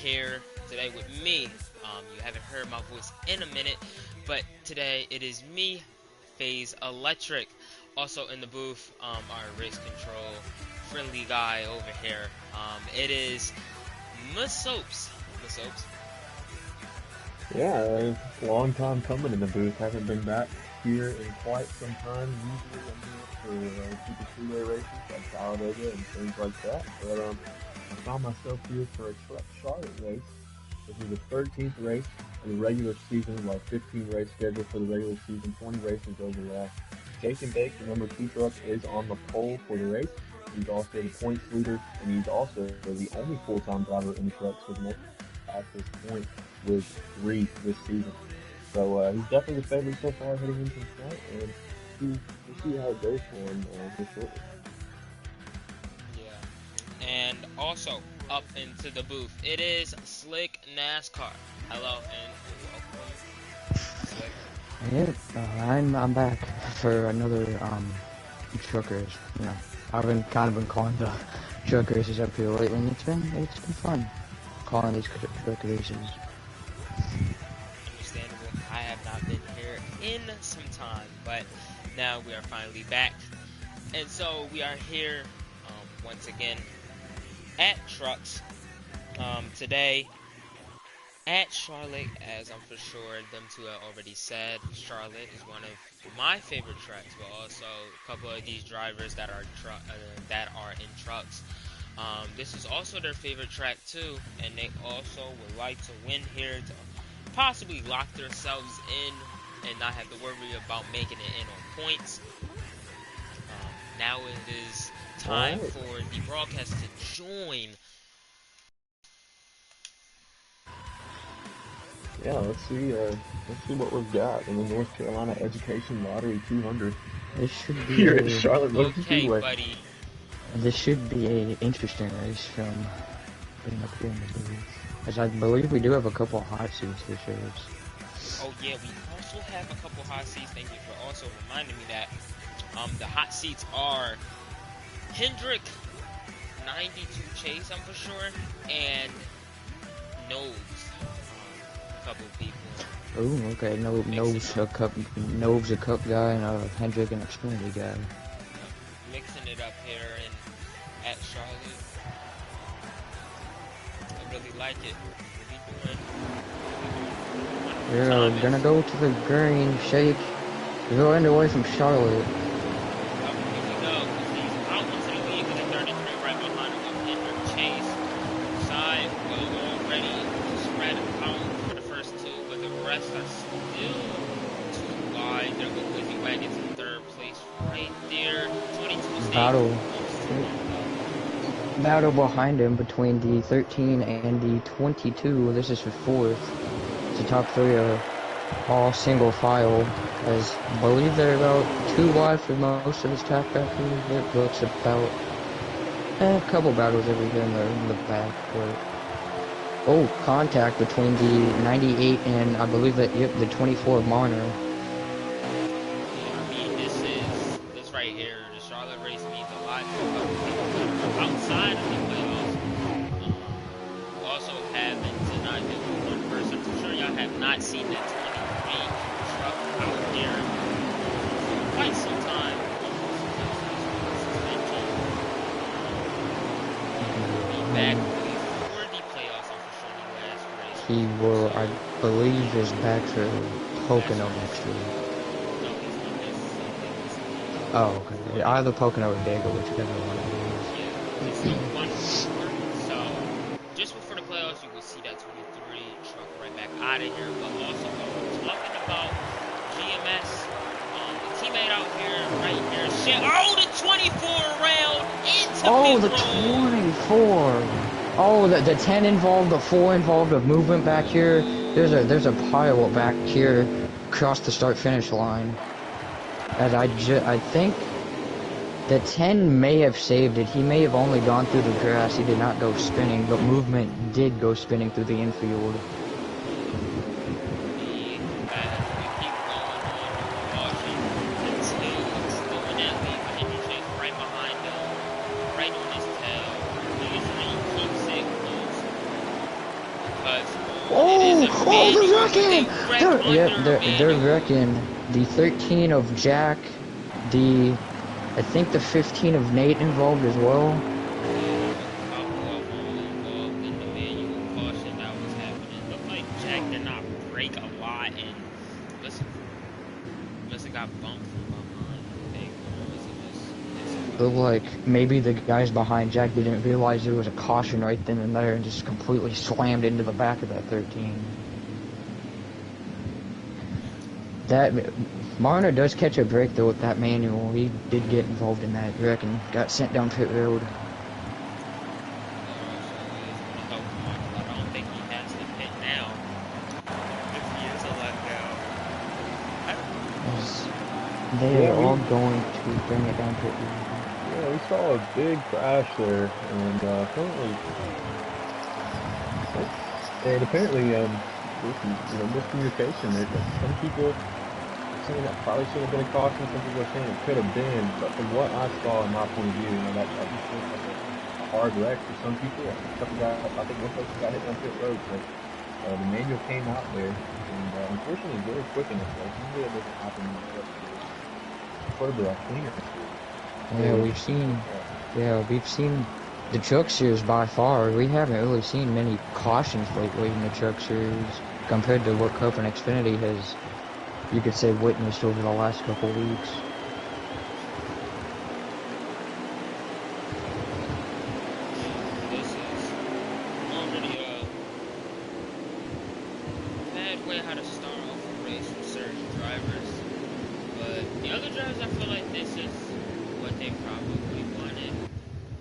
here today with me. You haven't heard my voice in a minute, but today it is me, FaZe Electric. Also in the booth, our race control friendly guy over here. It is masopes. Masopes. Yeah, it's a long time coming in the booth. Haven't been back here in quite some time. Usually I'm here for Super Speedway races like Talladega and things like that. But I found myself here for a Truck Charlotte race. This is the 13th race of the regular season, like 15 race schedule for the regular season, 20 races overall. Jason Bake, the number 2 truck, is on the pole for the race. He's also the points leader, and he's also the only full-time driver in the trucks with multiple at this point, with 3 this season. So he's definitely the favorite so far heading into the start, and we'll see how it goes for him here shortly. Yeah. And also up into the booth, it is Slick NASCAR. Hello and welcome, Slick. Yep, I'm back for another truck race. You know, I've been calling the truck races up here lately, and it's been fun calling these truck races. Understandable. I have not been here in some time, but now we are finally back, and so we are here once again at Trucks today at Charlotte, as I'm for sure them two have already said. Charlotte is one of my favorite tracks, but also a couple of these drivers that are in trucks. This is also their favorite track too, and they also would like to win here to possibly lock themselves in and not have to worry about making it in on points. Now it is time for the broadcast to join. Yeah, let's see what we've got in the North Carolina Education Lottery 200. This should be here at Charlotte Motor okay, Speedway. buddy. This should be a interesting race from being up here in the booth, as I believe we do have a couple hot seats this race. Oh yeah, we also have a couple hot seats. Thank you for also reminding me that. The hot seats are Hendrick, 92 Chase, I'm for sure, and Nose. A couple of people. Oh, okay. Nove's a cup guy, and Hendrick an Xfinity guy. Mixing it up here at Charlotte. I really like it. What are we doing? We're gonna go to the green shake. We're going away from Charlotte. Battle behind him between the 13 and the 22. This is for 4th. The top 3 are all single file, as I believe they're about 2 wide for most of this track back here. It looks about a couple battles over here in the back. But contact between the 98 and I believe that the 24 Marner. Outside of the playoffs, also having tonight one person. I'm sure y'all have not seen that 23 truck out here for quite some time. Be back for the playoffs. I'm for sure the last race. He will, I believe, is back for Pocono next week. No, he's not necessarily. Oh, okay. Either Pocono or Dago, whichever one it is. So, just before the playoffs, you will see that 23 truck right back out of here. But also, talking about GMS, the teammate out here, right here, the 24 round into the 24. Oh, the 10 involved, the 4 involved, of movement back here. There's a pile back here across the start-finish line. And I think the 10 may have saved it. He may have only gone through the grass. He did not go spinning, but movement did go spinning through the infield. because it is Oh, a oh, manual, they're but they wrecking! wreck They're, yep, under a they're manual. wrecking. The 13 of Jack, I think the 15 of Nate involved as well. Yeah, a couple of them involved in the manual caution that was happening. Looked like Jack did not brake a lot and must have got bumped from behind, I think, or was it just his Looked fault? like maybe the guys behind Jack didn't realize there was a caution right then and there and just completely slammed into the back of that 13. That Marner does catch a break though with that manual. He did get involved in that wreck and got sent down pit road. That also is going to help Marner, but I don't think he has to pit now if he is a letdown. I don't know. As they Yeah, are all going to bring it down pit road. we saw a big crash there, and apparently, this is miscommunication. Some people are saying that probably should have been a caution. Some people are saying it could have been, but from what I saw in my point of view, that just looks like a hard wreck for some people. I think one person got hit on pit road, so the manual came out there, and unfortunately, very quick in this race. Usually, it doesn't happen in the further a cleaner. Yeah, Really, we've seen the truck series by far. We haven't really seen many cautions lately in the truck series compared to what Cup and Xfinity has, you could say, witnessed over the last couple weeks. This is already a bad way how to start off a race for certain drivers. But the other drivers, I feel like this is what they probably wanted.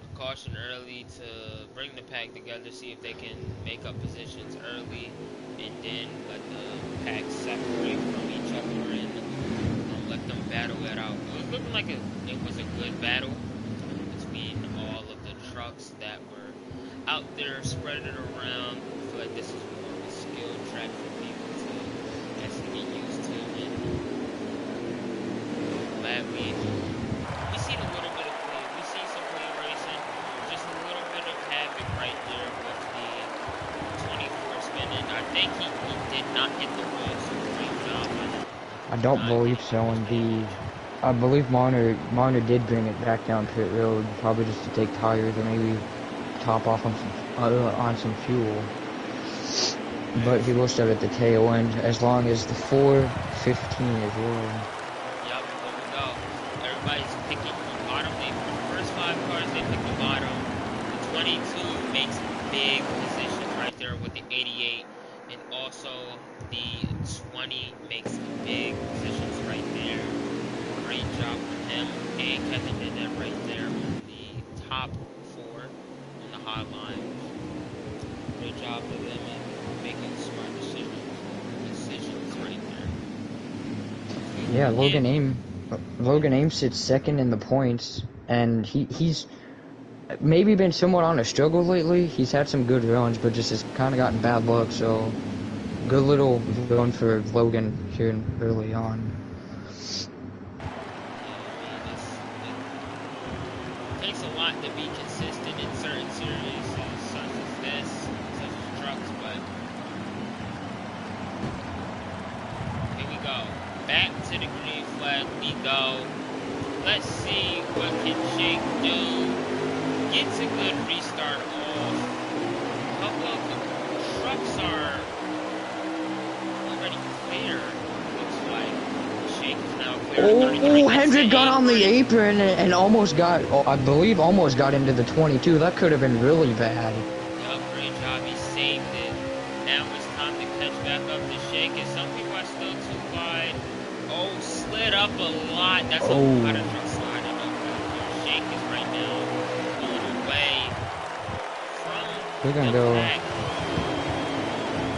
A caution early to bring the pack together, see if they can make up positions early, and then let the pack separate from each other and let them battle it out. It was looking like it was a good battle between all of the trucks that were out there spread it around. I feel like this is more of a skill track for people to actually get used to. And glad we seen a little bit of clean. We seen some clean racing. Just a little bit of havoc right there with the 24 spinning. I think he did not hit the wall, so great job on I don't not believe getting so. much And damage. I believe Marner did bring it back down pit road, probably just to take tires or maybe top off on some fuel. But he will start at the tail end as long as the 415 as well. Yep, there we go. Everybody's picking the bottom. For the first 5 cars, they pick the bottom. The 22 makes big positions right there with the 88. And also the 20 makes big positions right there. Great job from him. And Kevin did that right there on the top 4 on the hot line. Great job for them in making smart decisions right there. Yeah, And Logan Ames sits second in the points, and he's maybe been somewhat on a struggle lately. He's had some good runs, but just has kind of gotten bad luck. So good little run for Logan here early on. yeah, I mean, it takes a lot to be consistent in certain series, such as this, such as trucks, but here we go. Back to the green flag we go. Let's see what can Jake do. Gets a good restart off. A couple of the trucks are already clear. Looks like Jake is now clear to 33. Oh, Hits the Hendrick got on the apron. apron and almost got, I believe, almost got into the 22. That could have been really bad. Yup, great job. He saved it. Now it's time to catch back up to Shake. And some people are still too wide. Oh, slid up a lot. That's a lot of trucks sliding up right there. Shake is right now going away We're from gonna the go. pack.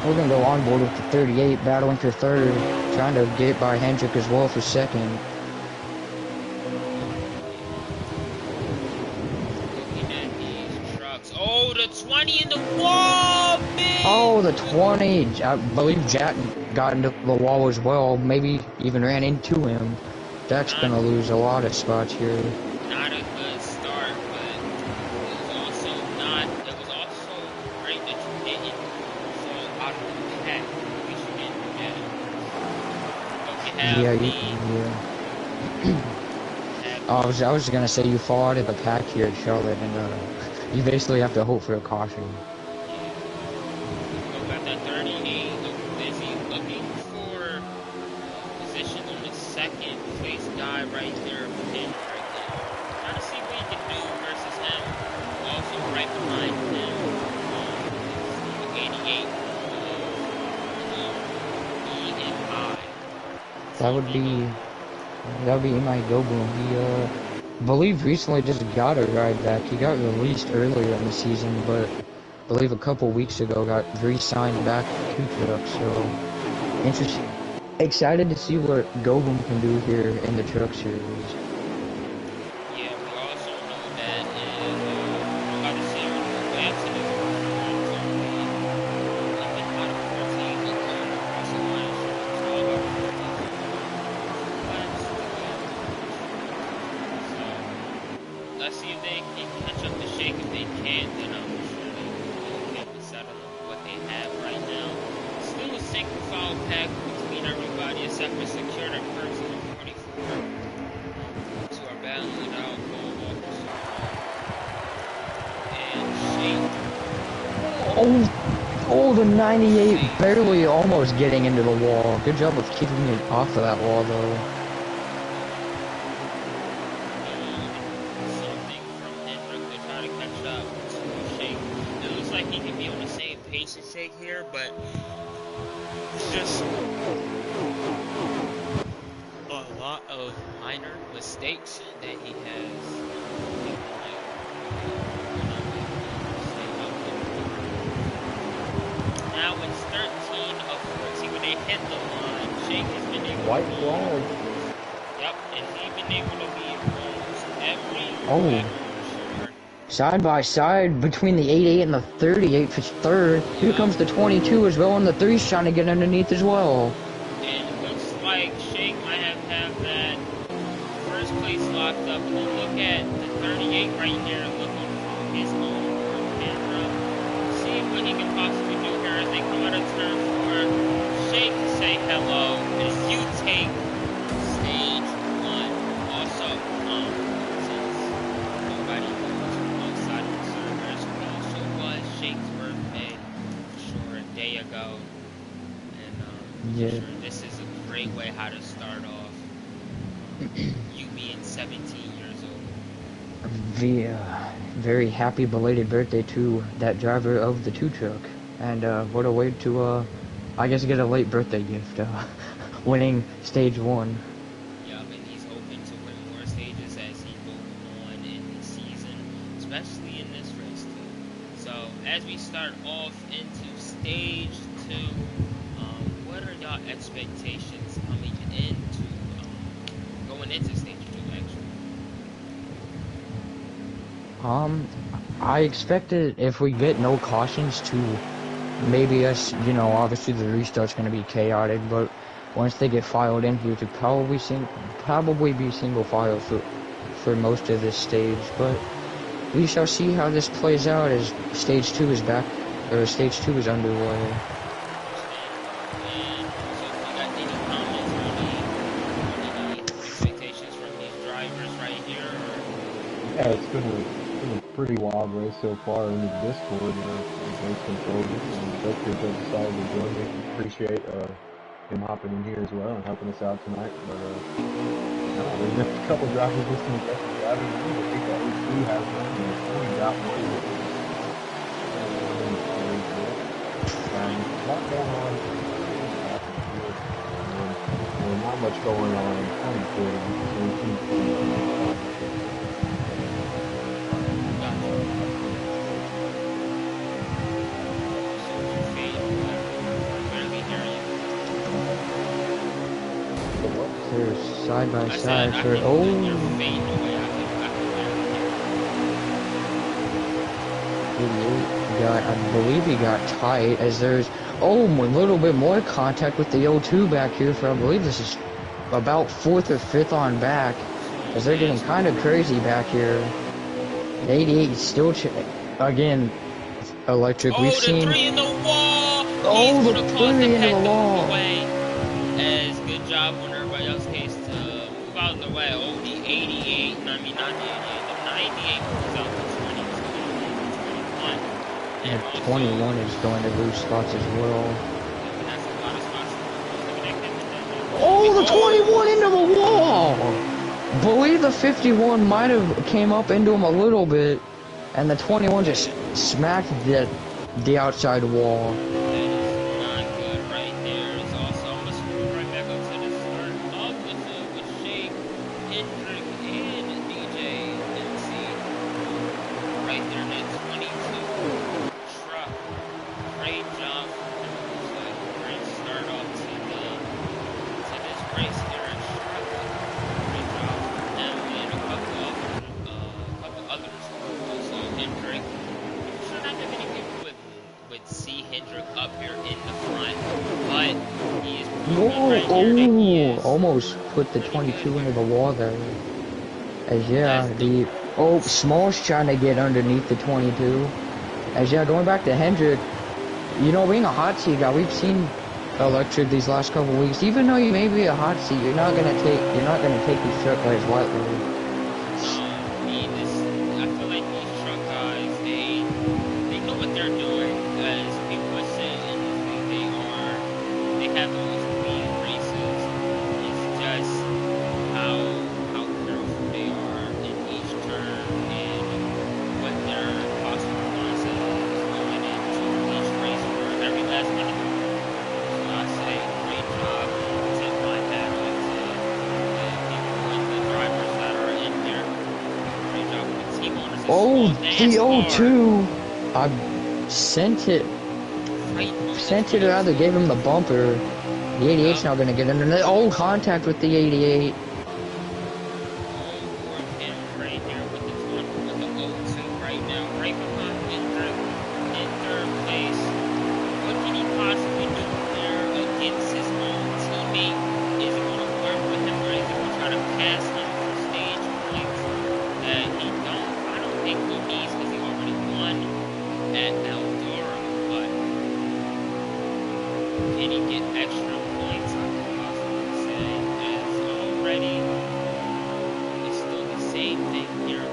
We're gonna go on board with the 38, battling for third, trying to get by Hendrick as well for second. Looking at these trucks. Oh, the 20 in the wall! Big! Oh, the 20. I believe Jack got into the wall as well. Maybe even ran into him. Jack's Not, gonna lose a lot of spots here. not a good start, but it was also great that you didn't fall out of the pack. At least you didn't do that. But we have Yeah, the I was gonna say you fall out of the pack here at Charlotte, and you basically have to hope for a caution. we got that 38 looking busy, looking for position on the second place guy right there, pin right there. Trying to see what he can do versus him. Also right behind him is the 88 E and I. That would be my go boom. He believe recently just got a ride back. He got released earlier in the season, but I believe a couple weeks ago got re-signed back to Two Trucks. So interesting. Excited to see what Goboom can do here in the Truck Series. Yeah, we also know that we're about to see our new Benson is even out of 14 across the line. So all about 14. So let's see if they can catch up to Shake. If they can, then I'm sure they can settle what they have right now. Still a single foul pack between everybody except for Secure and First and 44. So are battling it out. And Shake. Oh, the 98 barely almost getting into the wall. Good job of keeping it off of that wall, though. Something from Hendrick to try to catch up to Shake. It looks like he can be on the same pace as Shake here, but it's just a lot of minor mistakes that he has. Now it's 13 of 14 when they hit the line. Shake has been able White to flag. Yep, and he's been able to be almost every Oh. Side by side between the 88 and the 38 for third. Yep. Here comes the 22 as well, and the 3's trying to get underneath as well. And it looks like Shake might have that first place locked up. And look at the 38 right here looking for his own camera. See what he can possibly do here as they come out of turn 4. Shake to say hello as you take stage 1. Also, since nobody knows outside of the servers, it also was Shake's birthday, sure, a day ago. And Yeah. sure, this is a great way how to start off. You being 17 years old. Very happy belated birthday to that driver of the 2 truck. And what a way to, I guess, get a late birthday gift, winning stage 1. Yep, and he's hoping to win more stages as he goes on in the season, especially in this race too. So as we start off into stage 2, what are y'all expectations coming into going into stage 2 actually? I expected if we get no cautions to maybe us, obviously the restart's going to be chaotic, but once they get filed in, we could probably be single file for most of this stage, but we shall see how this plays out as stage 2 is back, or stage 2 is underway. Yeah, it's been a pretty wild race so far in the Discord. Race control, and Joker has decided to join me. Appreciate him hopping in here as well and helping us out tonight. But there's been a couple drivers listening to us driving. I think that we do have one. We got one. A lot going on. Not much going on in 2040. They're side by side for I believe he got tight as there's a little bit more contact with the 02 back here for I believe this is about 4th or 5th on back as they're getting kind of crazy back here. The 88 is still again electric. We've seen. The 3 in the wall. Oh, he's Oh, going the to cause the flurry into pack the to move wall. away. As good job on everybody else's case to move out of the way. Oh, the 88, I mean not the 88, the 98 moves out the 22 and along the 21. And The also, 21 is going to lose spots as well. I mean, that's a lot of spots to lose. Looking at him and then Oh, the 21 oh, into the wall! Believe the 51 might have came up into him a little bit, and the 21 just smacked the outside wall. that is not good right there. It's also, I'm going to scroll right back up to the start of the field with Shake, Hendrick, and DJ MC. Right there, that 22 truck. Great job from them. Looks like a great start off to this race here at Truck. Great job from them and a couple others. Also Hendrick. I'm sure not that many people would see Hendrick up here in the front, but he is proving right here that he is Almost put the pretty 22 good into here. the wall there. As As Small's trying to get underneath the 22. As going back to Hendrick, you know, being a hot seat guy, we've seen Electric these last couple weeks. Even though you may be a hot seat, you're not gonna take these truck guys lightly. I feel like these truck guys, they know what they're doing, as people would say, and they have those clean races. It's just how careful they are in each turn and what their possible mindset is going into each race for every last one of them. So I say great job, tip my hat off to the people and the drivers that are in here. Great job with the team owners as well. The NASCAR. 02, I sent it rather, gave him the bumper. The 88's not gonna get in there. Oh, contact with the 88. Him right here with the 02 right now, right behind Hendrick in third place. What can he possibly do there against his own teammate? Is he going to work with him, or is he going to try to pass him for stage points that I don't think he needs, because he already won at Eldora, but can he get extra points? I could possibly say, as already it's still the same thing here.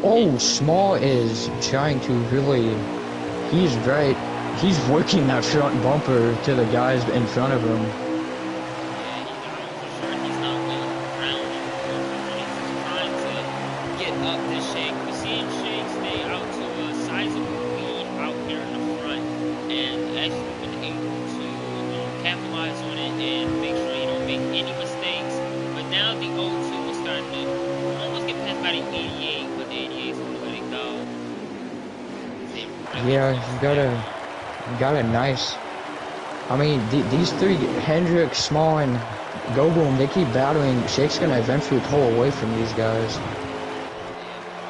Oh, Small is trying to really, he's working that front bumper to the guys in front of him. Yeah, he's not going around anymore. He's trying to get up this Shake. We're seeing Shake stay out to a sizable lead out here in the front, and actually been able to capitalize on it and make sure you don't make any mistakes. But now the 02 is starting to almost get passed by the 88, but the 88 is going to let it go. Yeah, he got a nice. I mean, these three, Hendrick, Small, and Go Boom, they keep battling. Shake's gonna eventually pull away from these guys.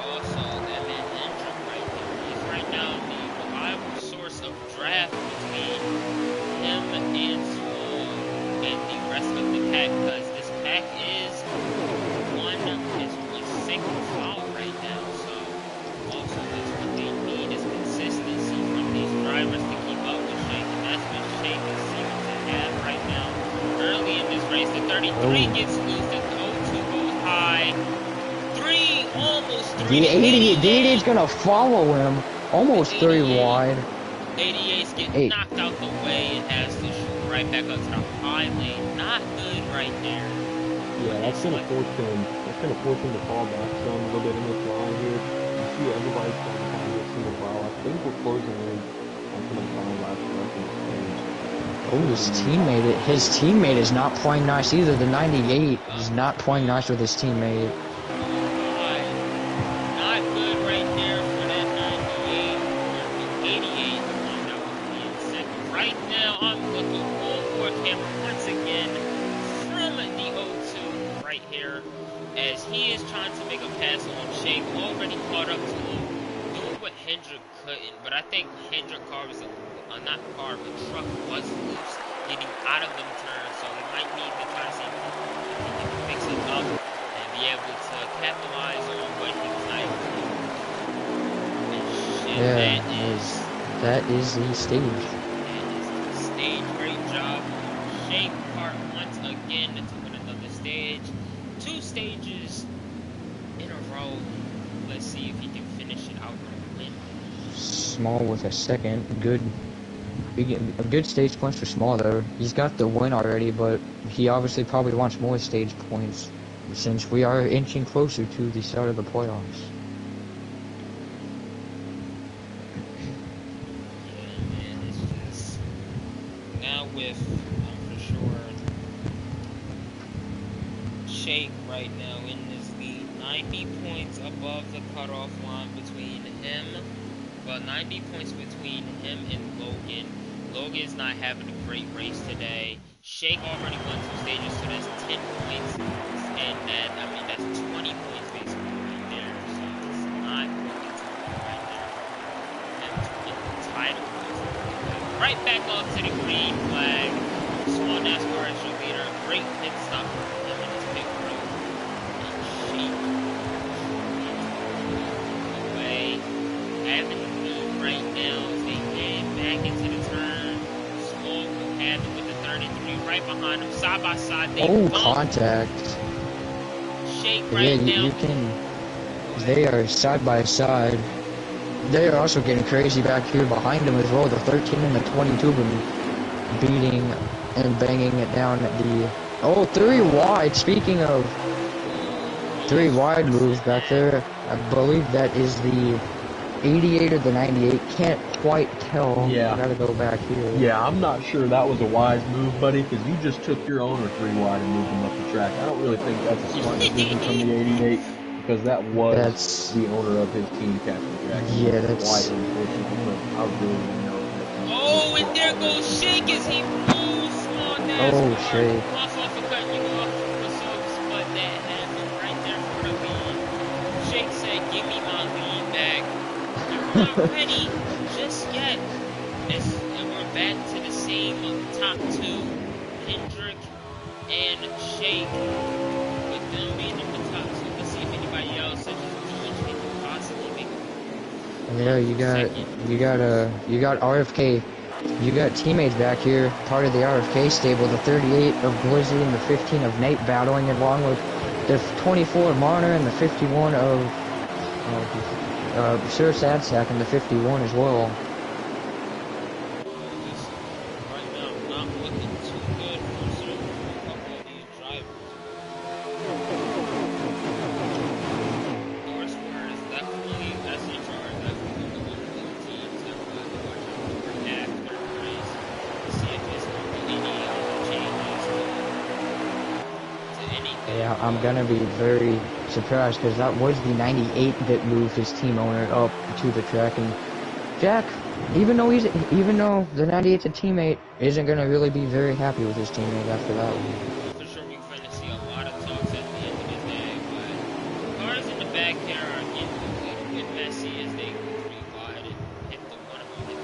Also, that man Hendrick right there, he's right now the reliable source of draft between him and Small and the rest of the pack, because this pack is single file right now. So also that's what they need, is consistency from these drivers to keep up with Shake, and that's what Shake is seeming to have right now. Early in this race, the 33 gets loose, the 02 goes high. Almost 3. The 88's gonna follow him. Almost 3 wide. 88's getting knocked out the way and has to shoot right back up to the high lane. Not good right there. Yeah, that's gonna force him to fall back some a little bit in this line here. You see everybody's trying to find a single file. I think we're closing in on some of the final laps left in the stage. Oh, his teammate is not playing nice either. The 98 is not playing nice with his teammate. Not good right there for that 98 or the 88, the one that was being second. Right now, I'm looking for him once again from the 02 right here, as he is trying to make a pass on Shake, already caught up to him, doing what Hendrick couldn't. But I think Hendrick car was truck was loose, getting out of them turns, so he might need to try to see if he can fix it up and be able to capitalize on what he was not able to do. And shit, Yeah, that is the stage. That a great job on Shake Park once again to win another stage. 2 stages in a row. Let's see if he can finish it out with a win. Small with a second. A good stage points for Small there. He's got the win already, but he obviously probably wants more stage points since we are inching closer to the start of the playoffs. Yeah, man, it's just now with for sure Shake right now in this lead, 90 points above the cutoff line between him. Well, 90 points between him and Logan. Logan's not having a great race today. Shake already won 2 stages, so that's 10 points. And that's 20 points basically right there. So it's not looking too good right there. Him to get the title. Right back off to the green flag. Small NASCAR as your leader. Great pit stop for him in his pit crew. And Shake away. Having the lead right now as they head back into the turn. Small will have it with the 33 right behind him. Side by side. They bump. Contact. Shake right now. They are side by side. They are also getting crazy back here behind them as well. The 13 and the 22 been beating and banging it down at the... Oh, 3 wide. Speaking of 3 wide moves back there, I believe that is the 88 or the 98. Can't quite tell. Yeah. I gotta go back here. Yeah, I'm not sure that was a wise move, buddy, because you just took your owner 3 wide and moved him up the track. I don't really think that's a smart decision from the 88, because that was the owner of his team, Captain Jackson. Yeah, that's... quite unfortunate. I really don't know. Oh, and there goes Shake as he moves Small NASCAR. Oh, Shake. Off of cutting you off the soaps, but that happened right there for the lead. Shake said, give me my lead back. You're not ready just yet. And we're back to the same top 2, Hendrick and Shake, with them being in the top 2. Let's see if anybody else, such as DJ, can possibly make it. Yeah, you got RFK. You got teammates back here, part of the RFK stable, the 38 of Glizzy and the 15 of Nate battling along with the 24 of Marner and the 51 of Sir Sadsack and the 51 as well. Right now, not looking too good for a couple of these drivers. Northward is definitely, SHR is definitely one of the teams that we're going to watch out for after the race to see if there's going to be any changes to anything. Yeah, I'm gonna be very surprised because that was the 98 that moved his team owner up to the track, and Jack, even though the 98's a teammate, isn't gonna really be very happy with his teammate after that one. For sure, we're going to see a lot of talks at the end of the day, but cars in the back there are getting a little bit messy as they go 3 wide and hit the one of them.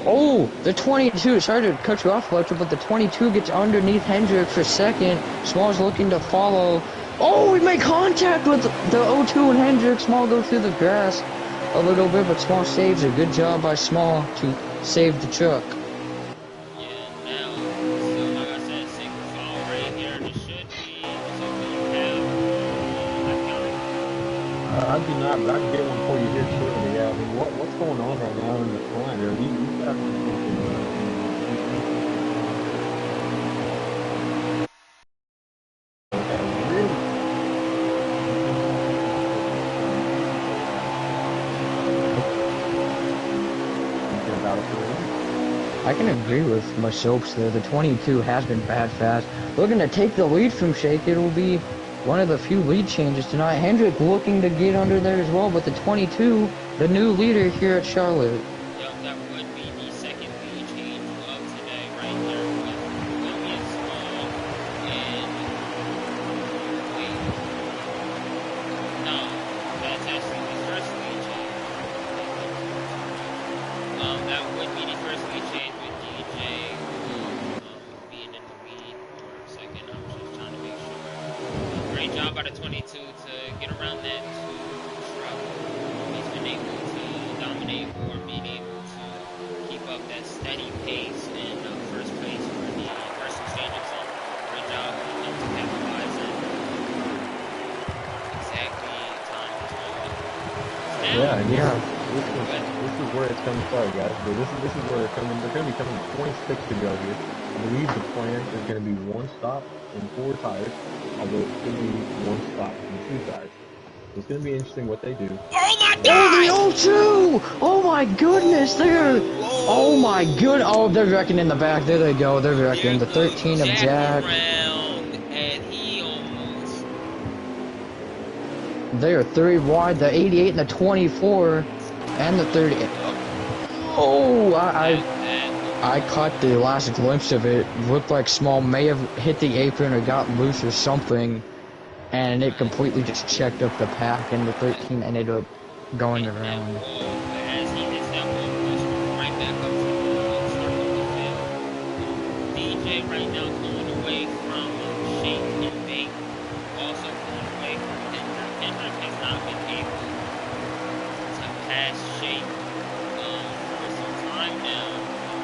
Oh, the 22, sorry to cut you off, Fletcher, but the 22 gets underneath Hendrick for second. Small's looking to follow. Oh, we make contact with the 02 and Hendrick. Small goes through the grass a little bit, but Small saves. A good job by Small to save the truck. Yeah, now, so like I said, single foul right here. This should be something you have. I do not, but I can get one for you here shortly. Yeah, I mean, what's going on right now in the front there? These guys are I can agree with masopes there. The 22 has been bad fast. Looking to take the lead from Shake. It'll be one of the few lead changes tonight. Hendrick looking to get under there as well, but the 22, the new leader here at Charlotte. Yep, that would be the second lead change of today right there with William Small and wait. No, that's actually the first lead change. That would be the first lead change with DJ being in the lead for a second. I was just trying to make sure. Great job by the 22 to get around that 2 truck. He's been able to dominate or being able to keep up that steady pace and Yeah. This is where it's coming. Sorry, guys, but this is where they're coming. They're going to be coming 26 to go here. I believe the plan is going to be one stop and four tires, although it could be one stop and two tires. So it's going to be interesting what they do. Oh my Oh, the God! O2! Oh my goodness, they're... Oh my good. Oh, they're wrecking in the back. There they go. They're wrecking. The There 13 goes of Jack Jack. around, and he almost. They are 3 wide. The 88 and the 24 and the 30. Oh, I caught the last glimpse of it. Looked like Small may have hit the apron or got loose or something, and it completely just checked up the pack, and the 13 ended up going around. As he hits that wall, goes right back up to the start of the field. DJ right now going away from Shake and Bake, also going away from Hendrick. Hendrick has not been able to pass Shake for some time now.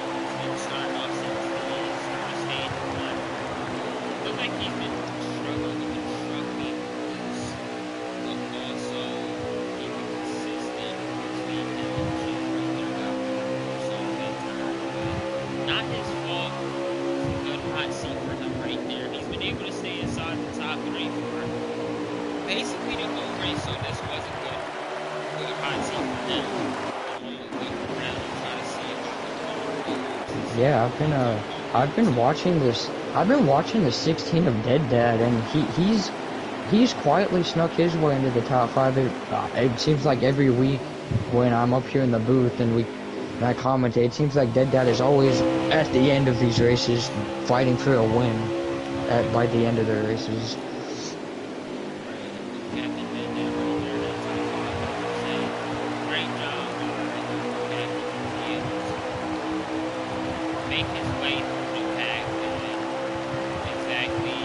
He's been starting off since the start of stage one. Looks like he's been struggling with the truck being loose, but also keeping consistent between him and Shake right there. Got so good turn, but not his fault. Good hot seat for him right there. He's been able to stay inside the top three for basically the whole race, so this was a good hot seat for him. I'm gonna look around and try to see if I can Yeah, I've been watching this. I've been watching the 16 of Dead Dad, and he's quietly snuck his way into the top 5. It seems like every week when I'm up here in the booth and I commentate, it seems like Dead Dad is always at the end of these races fighting for a win by the end of the races. make his way through the pack and exactly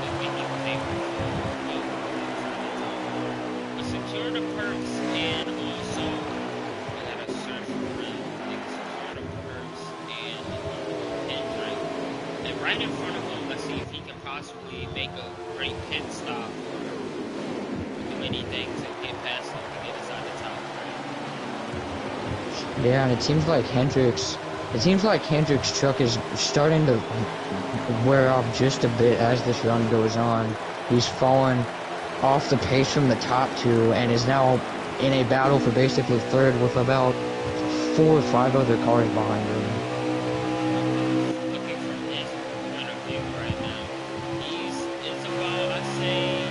what he was able to do. He secured the perks and also I gotta search for him. He secured the perks and Hendrick. And right in front of him, let's see if he can possibly make a great pit stop or do anything to get past him to get inside the top three. Yeah, and it seems like Hendrick's truck is starting to wear off just a bit as this run goes on. He's fallen off the pace from the top two and is now in a battle for basically third with about 4 or 5 other cars behind him. Looking from his point of view right now, it's about, I'd say,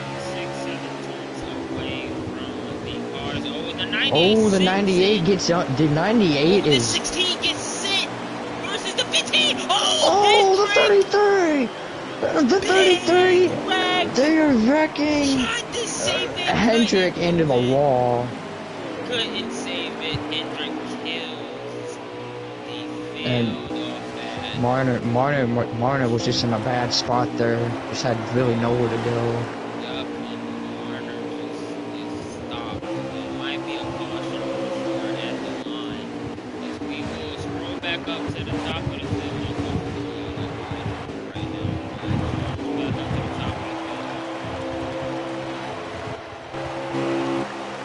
6-7 turns away from the cars. Oh, the 98. Oh, the 98 gets up. The 98 the is. 16 gets sent versus the 15. Oh, the 33. The 33. They are wrecking. Tried to save it. Hendrick into the wall. Couldn't save it. Hendrick kills the field. And Marner was just in a bad spot there. Just had really nowhere to go. Yup, and Marner just stopped. It might be a caution for sure at the line. As we will scroll back up to the top of the field. Right now. Back up to the top of the field.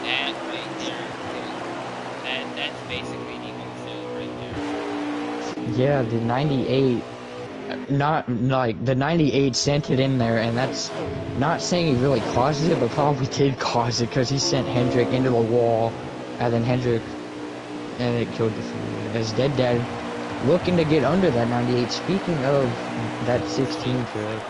That right there. That's basically the whole field right there. Yeah, the 98. Not like the 98 sent it in there, and that's not saying he really caused it, but probably did cause it because he sent Hendrick into the wall, and then Hendrick, and it killed the field. As Dead Dad looking to get under that 98. Speaking of that 16 truck.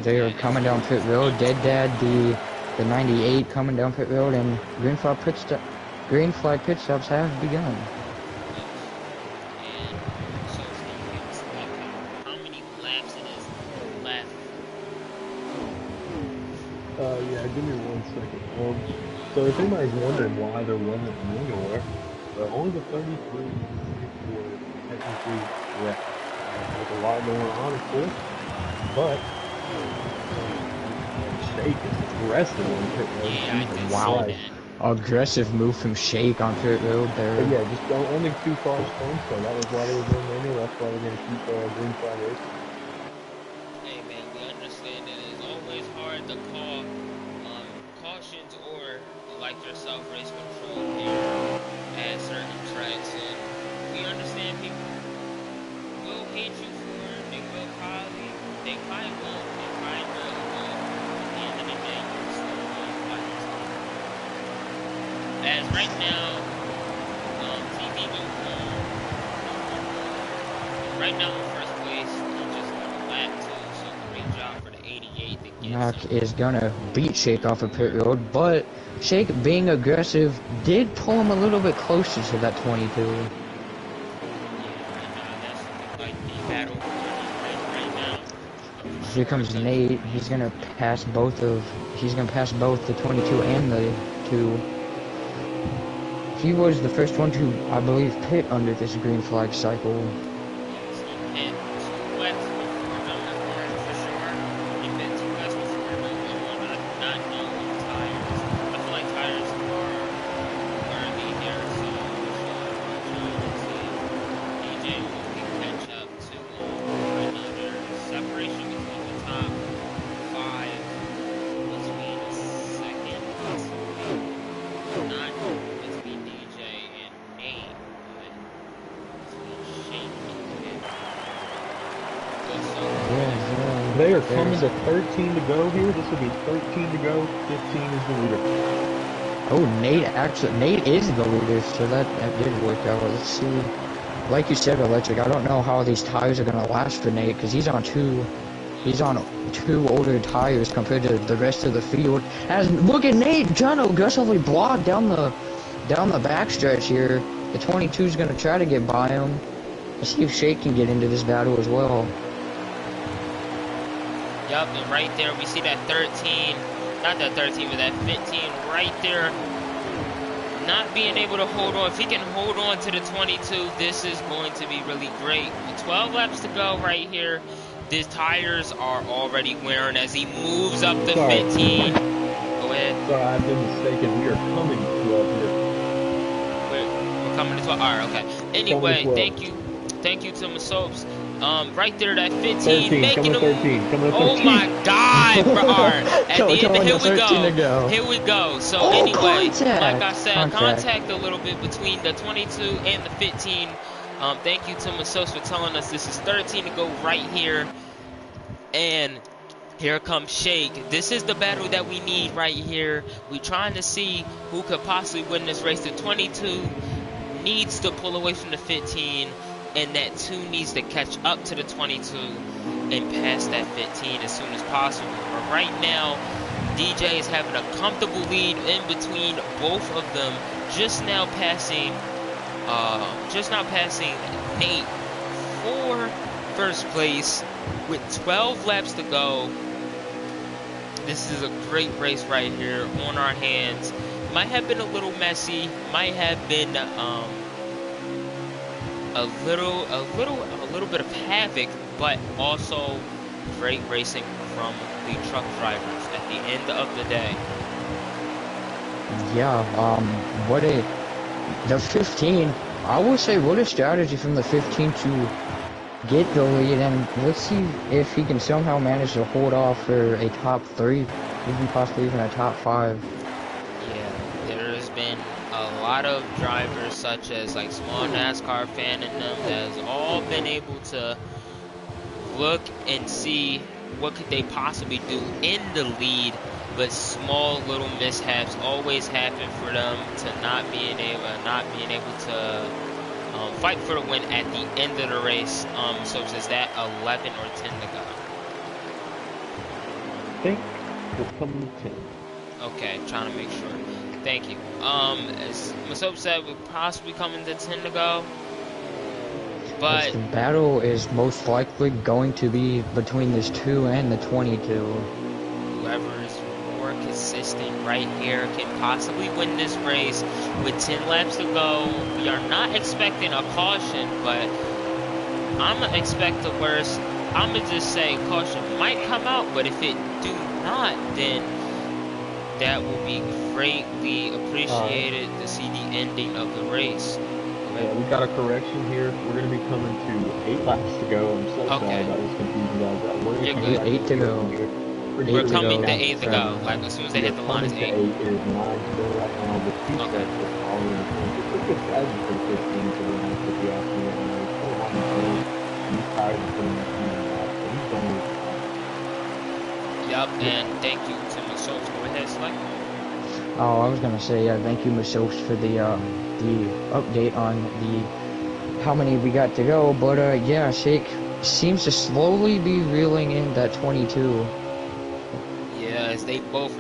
They are coming down pit road. Dead Dad, the 98 coming down pit road, and green flag pit stops have begun. How many laps it is left? Yeah, give me 1 second. So if anybody's wondering why there wasn't a manual there, only the 33 were technically correct. There's a lot going on, of course, but Shake is aggressive on pit road. Yeah, I did Wow. see that. Aggressive move from Shake on pit road there. But yeah, just don't only 2 cars spun, so that was why they were doing manual. That's why they're going to keep green flag racing. Hey man, we understand that it's always hard to call cautions or like yourself race control here at certain tracks, and we understand people will hate you for it. They probably won't, they probably will, but at the end of the day, you're still going to fight. As right now, TV don't know. Right now in first place, he just won a lap too, so great job for the 88 to get Mac some. is gonna beat Shake off of pit road, but Shake, being aggressive, did pull him a little bit closer to that 22. Yeah, right now that's like the battle right now. Here comes Nate. He's gonna pass both the 22 and the 2. He was the first one to, I believe, pit under this green flag cycle. And 2 laps before number 1 for sure. He been 2 laps before number 1. I do not know if tires. I feel like tires are worthy here, so we should try to see if DJ will catch up to another separation between the top 5, between second, possibly not between DJ and Nate, but between Shake and Yeah. They are coming to 13 to go here. This will be 13 to go. 15 is the leader. Oh, Nate is the leader, so that did work out. Let's see. Like you said, Electric, I don't know how these tires are gonna last for Nate, because he's on two older tires compared to the rest of the field. And look at Nate trying to aggressively block down the backstretch here. The 22 is gonna try to get by him. Let's see if Shake can get into this battle as well. Yup, and right there we see that 13, not that 13, but that 15 right there, not being able to hold on. If he can hold on to the 22, this is going to be really great. With 12 laps to go right here, his tires are already wearing as he moves up to 15. Go ahead. Sorry, I've been mistaken. We are coming to 12 here. We're coming to 12. All right, okay. Anyway, thank you to masopes. Right there, that 15, 13, making him. 13, Oh my God, bro! At the end, here we go. Here we go. So anyway, like I said, contact a little bit between the 22 and the 15. Thank you to masopes for telling us this is 13 to go right here, and here comes Shake. This is the battle that we need right here. We're trying to see who could possibly win this race. The 22 needs to pull away from the 15. And that 2 needs to catch up to the 22 and pass that 15 as soon as possible. But right now, DJ is having a comfortable lead in between both of them. Just now passing Nate for first place with 12 laps to go. This is a great race right here on our hands. Might have been a little messy. Might have been a little bit of havoc, but also great racing from the truck drivers at the end of the day. Yeah, the 15, I would say what a strategy from the 15 to get the lead, and let's see if he can somehow manage to hold off for a top 3, maybe possibly even a top 5. Yeah, there's been a lot of drivers such as like small NASCAR fan and them that has all been able to look and see what could they possibly do in the lead, but small little mishaps always happen for them to not being able to fight for the win at the end of the race. So is that 11 or 10 to go? I think we're coming to 10. Okay, trying to make sure. Thank you. As Masope said, we're possibly coming to 10 to go. But the battle is most likely going to be between this 2 and the 22. Whoever is more consistent right here, can possibly win this race with 10 laps to go. We are not expecting a caution, but I'm gonna expect the worst. I'm gonna just say caution might come out, but if it do not, then that will be greatly appreciated to see the ending of the race. Yeah, we got a correction here. We're going to be coming to 8 laps to go. I'm so sorry about this confusion, guys. You're good. 8 to go. We're coming to 8 to go. Like, as soon as they hit the line, it's 8. It is 9 to go right now. The two sets are already finished. It's a good strategy for the 15 to be honest with you. After that, he's still on the road. He's tired of putting that team in back, so he's done with it. Yup, and thank you to masopes. Go ahead, Slay. Oh, I was gonna say, yeah, thank you, masopes, for the update on how many we got to go. But yeah, Shake seems to slowly be reeling in that 22. Yes, they both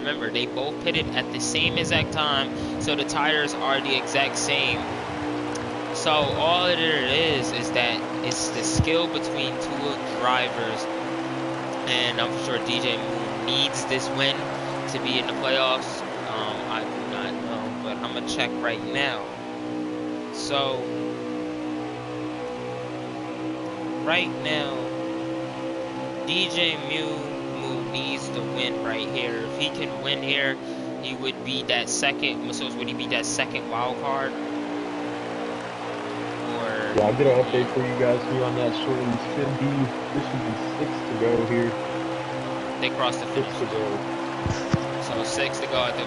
pitted at the same exact time, so the tires are the exact same. So all it is that it's the skill between two drivers, and I'm sure DJ Moon needs this win to be in the playoffs. I do not know, but I'm gonna check right now. So right now, DJ Moon needs the win right here. If he can win here, he would be that second. So would he be that second wild card? Or yeah, I'll get an update for you guys here on that shortly. This should be 6 to go here. They crossed the 6 to go. So 6 to go at the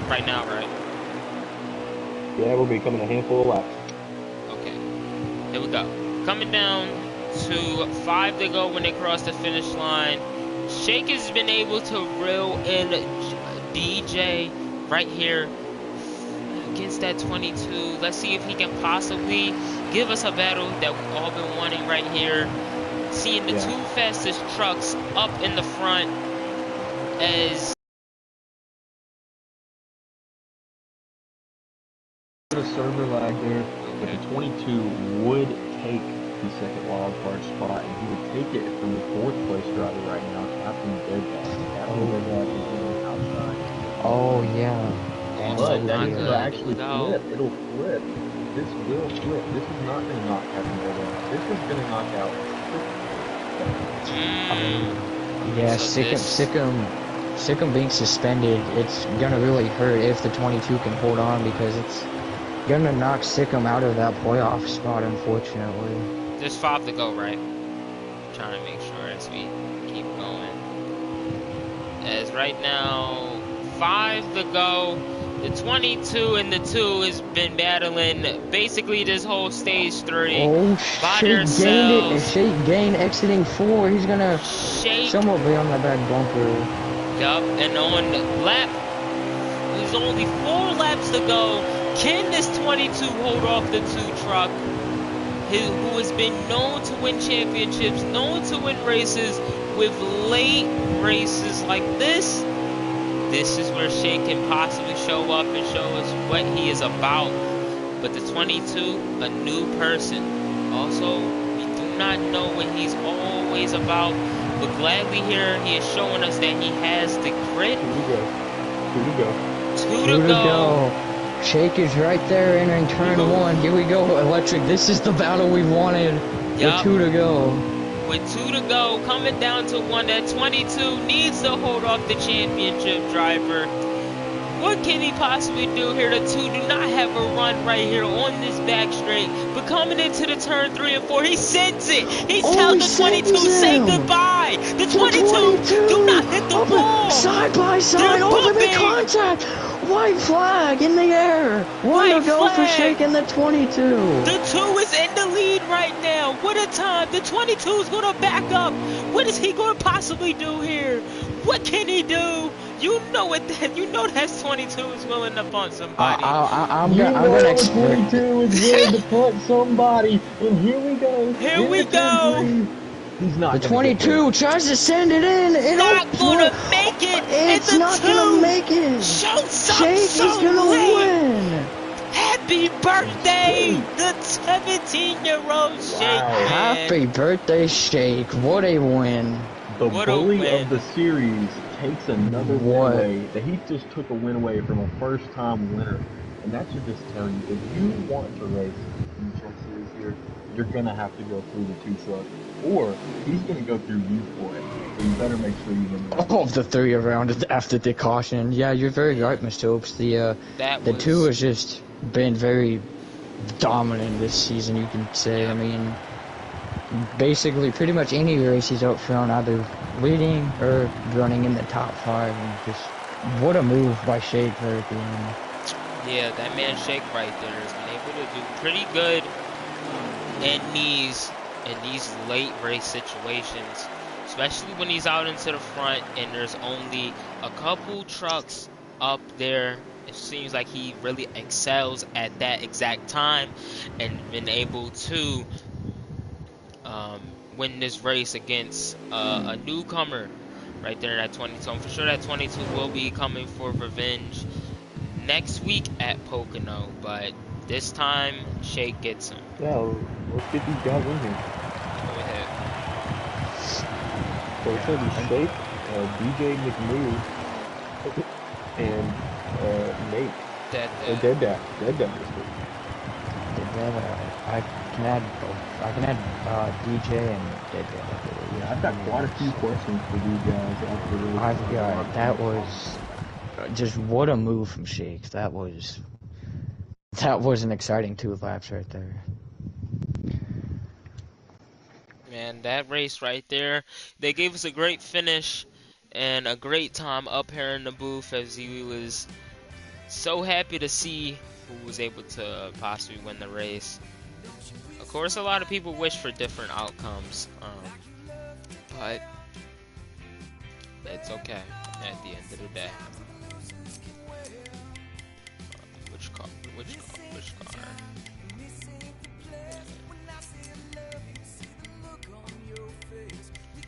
right now, right? Yeah, we'll be coming a handful of laps. Okay, here we go. Coming down to 5 to go when they cross the finish line. Shake has been able to reel in DJ right here against that 22. Let's see if he can possibly give us a battle that we've all been wanting right here. Seeing the two fastest trucks up in the front as a server lag there, but the 22 would take the second wild card spot, and he would take it from the 4th place driver right now, Captain Deadback. Captain Deadback is on the outside. Oh yeah. But that is going to actually No. flip. It'll flip. This will flip. This is not going to knock Captain Deadback. This is going to knock out. Yeah, So Sikkim being suspended, it's gonna really hurt if the 22 can hold on, because it's gonna knock Sikkim out of that playoff spot, unfortunately. There's 5 to go, right? Trying to make sure as we keep going. As right now, 5 to go. The 22 and the 2 has been battling basically this whole stage 3 Oh, by Shake themselves. gained it, and Shake gained exiting 4. He's gonna somewhat be on the back bumper. Yup, and on lap, there's only 4 laps to go. Can this 22 hold off the 2 truck, who has been known to win championships, known to win races with late races like this? This is where Shake can possibly show up and show us what he is about. But the 22, a new person. Also, we do not know what he's always about. But gladly here, he is showing us that he has the grit. 2 to go. Shake is right there entering turn 1. Here we go, Electric. This is the battle we wanted. With 2 to go. With 2 to go, coming down to 1, that 22 needs to hold off the championship driver. What can he possibly do here? The 2 do not have a run right here on this back straight. But coming into the turn 3 and 4, he sends it. He tells the 22, say goodbye. The 22 do not hit the wall. Side by side, ultimate contact. White flag in the air. 1 to go for Shake in the 22. The 2 is in the lead right now. What a time. The 22 is going to back up. What is he going to possibly do here? What can he do? You know it. You know that 22 is willing to punt somebody. I'm gonna expect 22 is willing to punt somebody. And here we go. Here we go. He's not. The 22 tries to send it in. It's not gonna make it. It's not gonna make it. Show Shake is gonna win. Happy birthday, the 17-year-old Shake. Wow. Happy birthday, Shake. What a win. The bully of the series takes another win What? away. The Heat just took a win away from a first-time winner. And that should just tell you, if you want to race in the Truck Series here, you're going to have to go through the two trucks. Or he's going to go through you for it. So you better make sure you win the race. All of the three around after the caution. Yeah, you're very right, masopes. The two has just been very dominant this season, you can say. I mean, basically pretty much any race he's up front, either leading or running in the top 5. And just what a move by Shake there at the end. Yeah, that man Shake right there has been able to do pretty good in these late race situations, especially when he's out into the front and there's only a couple trucks up there. It seems like he really excels at that exact time and been able to win this race against a newcomer right there in that 22. I'm for sure that 22 will be coming for revenge next week at Pocono, but this time Shake gets him. Yeah, let's get these guys in here. Go ahead. So it's going to be Shake, DJ McNew, and Nate. Dead. Dead. I can add both. I can add DJ and Dead. Yeah, I've got quite a few questions for these guys after the race. That was just what a move from Shake. That was an exciting 2 laps right there. Man, that race right there, they gave us a great finish and a great time up here in the booth, as he was so happy to see who was able to possibly win the race. Of course, a lot of people wish for different outcomes, but it's okay at the end of the day. Which car?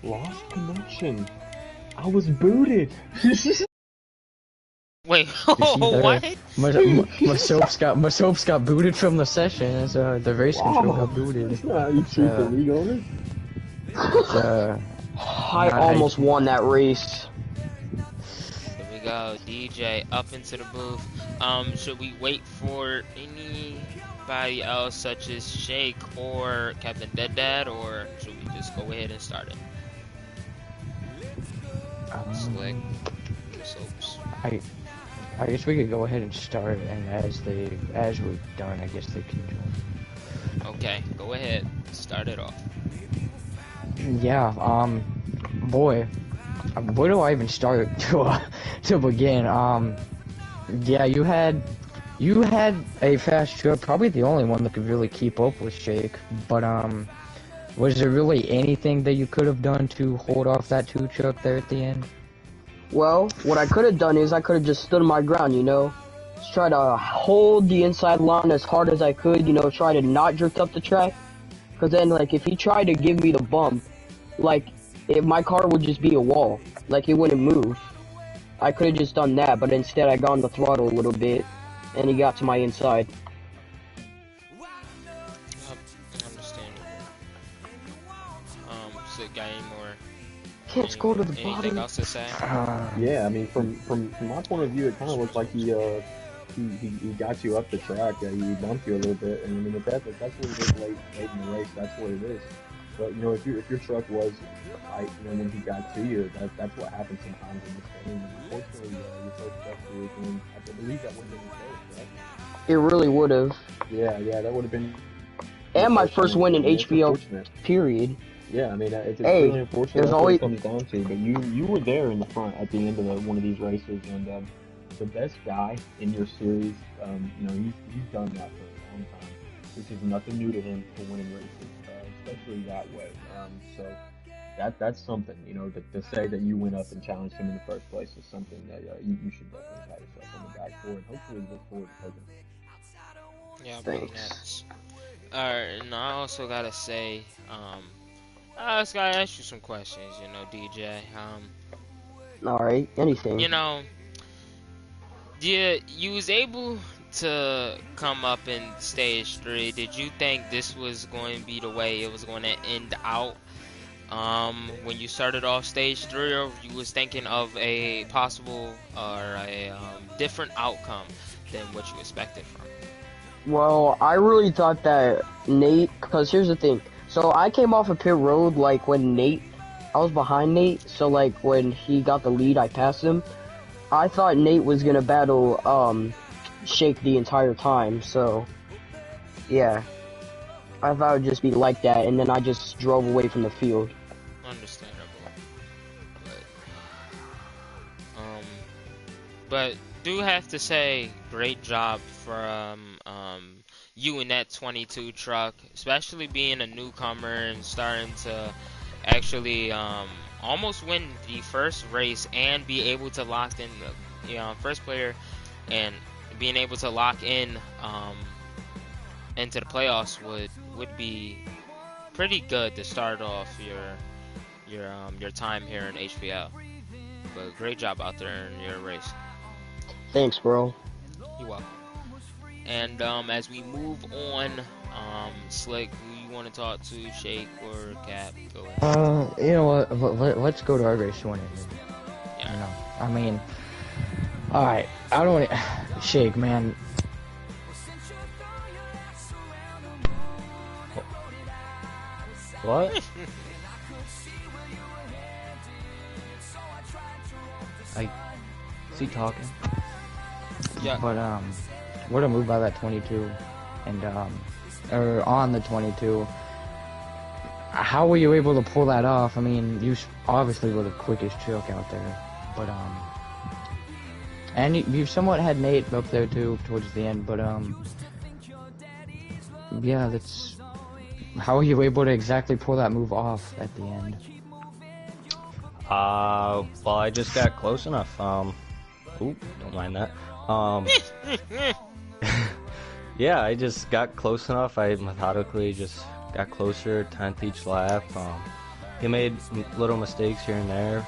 Lost connection. I was booted. Wait, what? Masopes got booted from the session as the race control got booted. That's not how you treat the league owner. I almost won that race. Here we go, DJ up into the booth. Should we wait for anybody else such as Shake or Captain Dead, or should we just go ahead and start it? Slick, soaps. I guess we could go ahead and start, and as we're done, I guess they can join. Okay, go ahead, start it off. Yeah, boy, where do I even start to begin? Yeah, you had a fast truck, probably the only one that could really keep up with Shake, but was there really anything that you could have done to hold off that 2 truck there at the end? Well, what I could have done is I could have just stood my ground, you know? Just try to hold the inside line as hard as I could, you know, try to not drift up the track. Because then, like, if he tried to give me the bump, like, my car would just be a wall. Like, it wouldn't move. I could have just done that, but instead I got on the throttle a little bit, and he got to my inside. Understandable. So got any more? Can't go to the Anything bottom. else to say? Yeah, I mean, from my point of view, it kind of looked like he got you up the track. He bumped you a little bit, and I mean, if that's what it is late in the race, that's what it is. But you know, if your truck was right, you know, when he got to you, that's what happens sometimes in this game. And unfortunately, your first Truck Series win, I believe that would have been his first, right? It really would have. Yeah, that would have been. And my first win in HPL, period. Yeah, I mean, it's really unfortunate. There's always comes down to, but you were there in the front at the end of one of these races, and the best guy in your series, you know, he's done that for a long time. This is nothing new to him for winning races, especially that way. So that's something, you know, to say that you went up and challenged him in the first place is something that you should definitely pat yourself on the back for, and hopefully look forward to taking. Yeah, Thanks. Alright, and I also gotta say, I just gotta ask you some questions, you know, DJ. Alright, anything. You know, you was able to come up in stage 3. Did you think this was going to be the way it was going to end out? when you started off stage 3, or you was thinking of a possible or a different outcome than what you expected from? Well, I really thought that Nate, because here's the thing. So I came off of pit road like when I was behind Nate. So like when he got the lead, I passed him. I thought Nate was gonna battle Shake the entire time. So yeah, I thought it would just be like that, and then I just drove away from the field. Understandable. But do have to say, great job from you in that 22 truck, especially being a newcomer and starting to actually almost win the first race and be able to lock in the first player and being able to lock in into the playoffs would be pretty good to start off your time here in HPL. But great job out there in your race. Thanks, bro. You're welcome. And as we move on, Slick, who you want to talk to, Shake or Cap? Go ahead. You know what? Let's go to our race one. Yeah. You know, I mean, all right. I don't want to Shake, man. What? Is he talking? Yeah. But what a move by that 22, and or on the 22. How were you able to pull that off? I mean, you obviously were the quickest truck out there, but and you somewhat had Nate up there too towards the end, but yeah, that's how were you able to exactly pull that move off at the end? Well, I just got close enough. Oop, don't mind that. Yeah, I just got close enough. I methodically just got closer, 10th each lap. He made little mistakes here and there,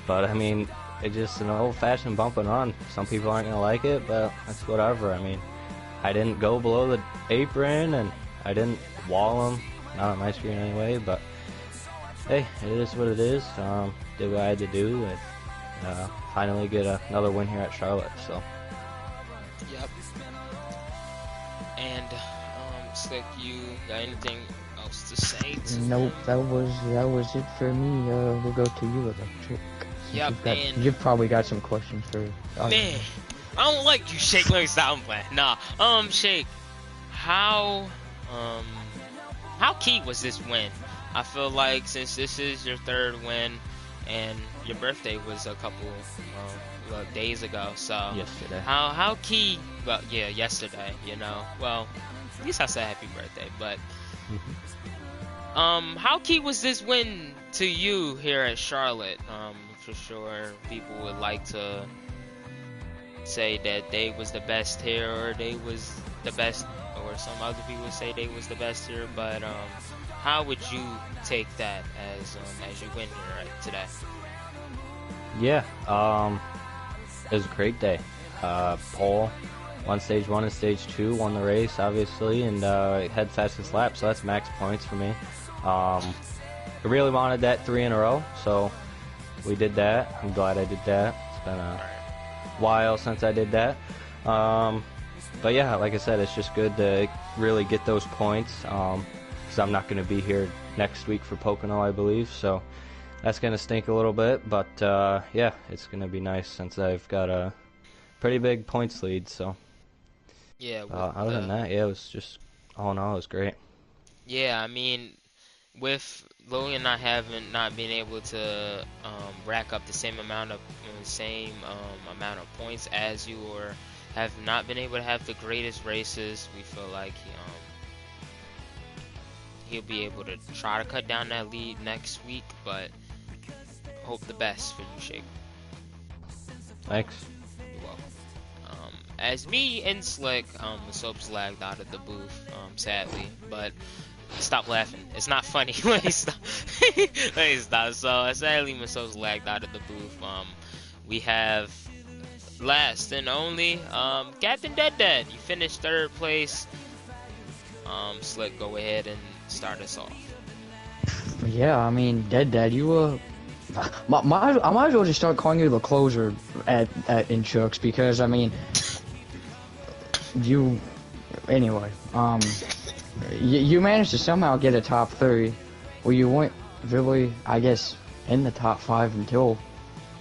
but I mean, it's just an old-fashioned bumping on. Some people aren't gonna like it, but that's whatever. I mean, I didn't go below the apron, and I didn't wall him. Not on my screen anyway, but hey, it is what it is. Did what I had to do, and finally get another win here at Charlotte. So. Yep. And Slick, you got anything else to say? Nope, that was it for me. We'll go to you, Electric. Yep, You've probably got some questions for. Man, I don't like you, Shake. Let me stop playing. Nah, Shake, how key was this win? I feel like since this is your 3rd win, and your birthday was a couple days ago, so Yesterday. How key? Well, yeah, yesterday. You know, well, at least I said happy birthday. But how key was this win to you here at Charlotte? For sure, people would like to say that they was the best here, or they was the best, or some other people would say they was the best here. But how would you take that as you win here today? Yeah, it was a great day. Pole, won stage 1 and stage 2, won the race obviously, and had fastest lap, so that's max points for me. I really wanted that 3 in a row, so we did that. I'm glad I did that. It's been a while since I did that. But yeah, like I said, it's just good to really get those points, because I'm not going to be here next week for Pocono, I believe, so that's going to stink a little bit, but yeah, it's going to be nice since I've got a pretty big points lead, so Yeah. other than that, yeah, it was just, all in all, it was great. Yeah, I mean, with Logan not being able to rack up the same amount of points as you, or have not been able to have the greatest races, we feel like he'll be able to try to cut down that lead next week, but hope the best for you, Shake. Thanks. You're welcome. As me and Slick, masopes lagged out of the booth, sadly, but stop laughing. It's not funny. Let me stop. Let me stop. So sadly, masopes lagged out of the booth. We have last and only Captain Dead. You finished 3rd place. Slick, go ahead and start us off. Yeah, I mean, Dead, you I might as well just start calling you the closer in Chucks because I mean, you anyway. You managed to somehow get a top 3. Well, you weren't really, I guess, in the top 5 until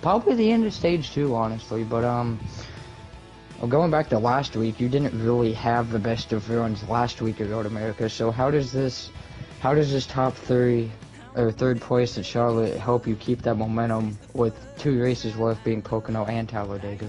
probably the end of stage 2, honestly. But well, going back to last week, you didn't really have the best of runs last week at Road America. So how does this top 3 or 3rd place at Charlotte help you keep that momentum with 2 races left being Pocono and Talladega?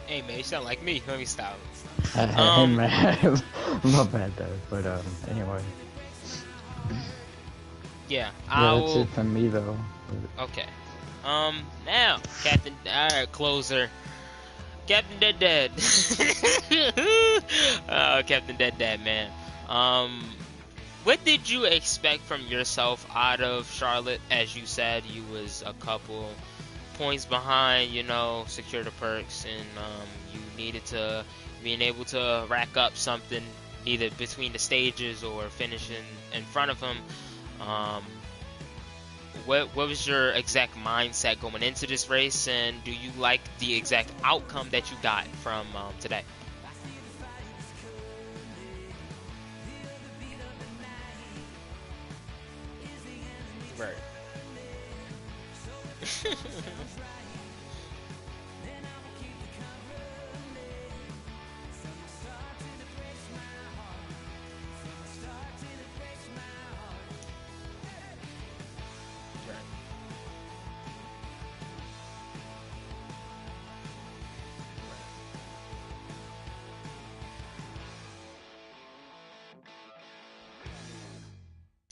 Hey man, you sound like me. Let me stop. Hey man, not bad though. But anyway. Yeah, Yeah, that's it from me though. Okay. Now, Captain, alright, closer. Captain Dead. Captain Dead, man. What did you expect from yourself out of Charlotte? As you said, you was a couple points behind, you know, secure the perks, and you needed to being able to rack up something either between the stages or finishing in front of him. What was your exact mindset going into this race, and do you like the exact outcome that you got from today? Right.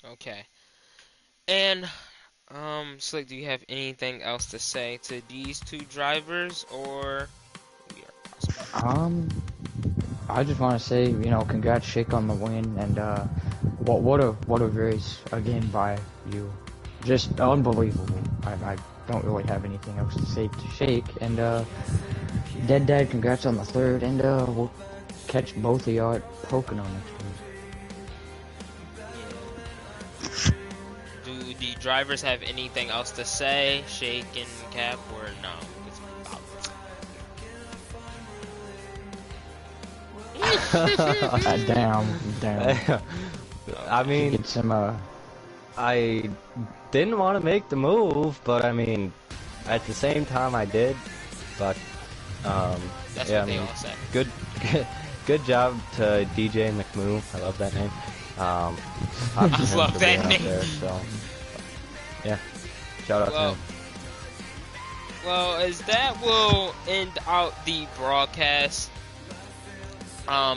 Okay. And Slick, do you have anything else to say to these 2 drivers, or we are possible? I just want to say, you know, congrats, Shake, on the win, and what a race again by you, just unbelievable. I don't really have anything else to say to Shake, and Dead, congrats on the 3rd, and we'll catch both of y'all at Pocono next week. Do the drivers have anything else to say, Shake and Cap, or no? Damn. I mean, Get some, I didn't want to make the move, but I mean, at the same time I did. But That's yeah, what they all say. Good job to DJ McMove. I love that name. I love that name. There, so yeah, shout out to him. Well, as that will end out the broadcast. For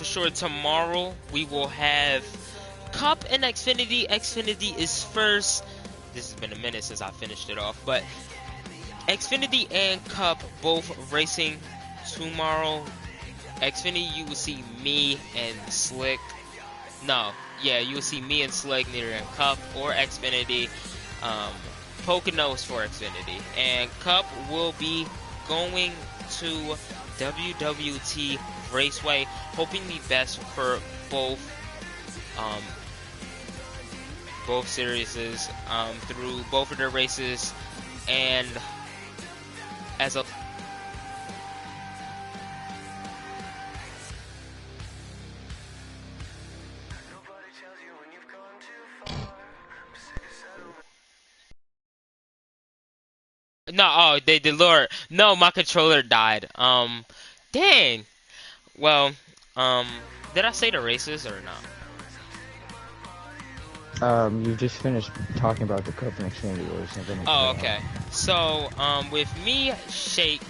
sure tomorrow we will have Cup and Xfinity. Xfinity is first. This has been a minute since I finished it off, but Xfinity and Cup both racing tomorrow. Xfinity, you will see me and Slick. No, yeah, you will see me and Slick neither in Cup or Xfinity. Poconos for Xfinity, and Cup will be going to WWT Raceway, hoping the best for both series through both of their races, and as a the Lord. No, my controller died. Dang. Well, did I say the races or not? you just finished talking about the Cup and Xfinity race. Oh, okay. So, with me, Shake,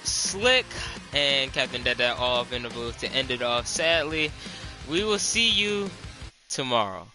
Slick, and Captain Dada off in the booth to end it off. Sadly, we will see you tomorrow.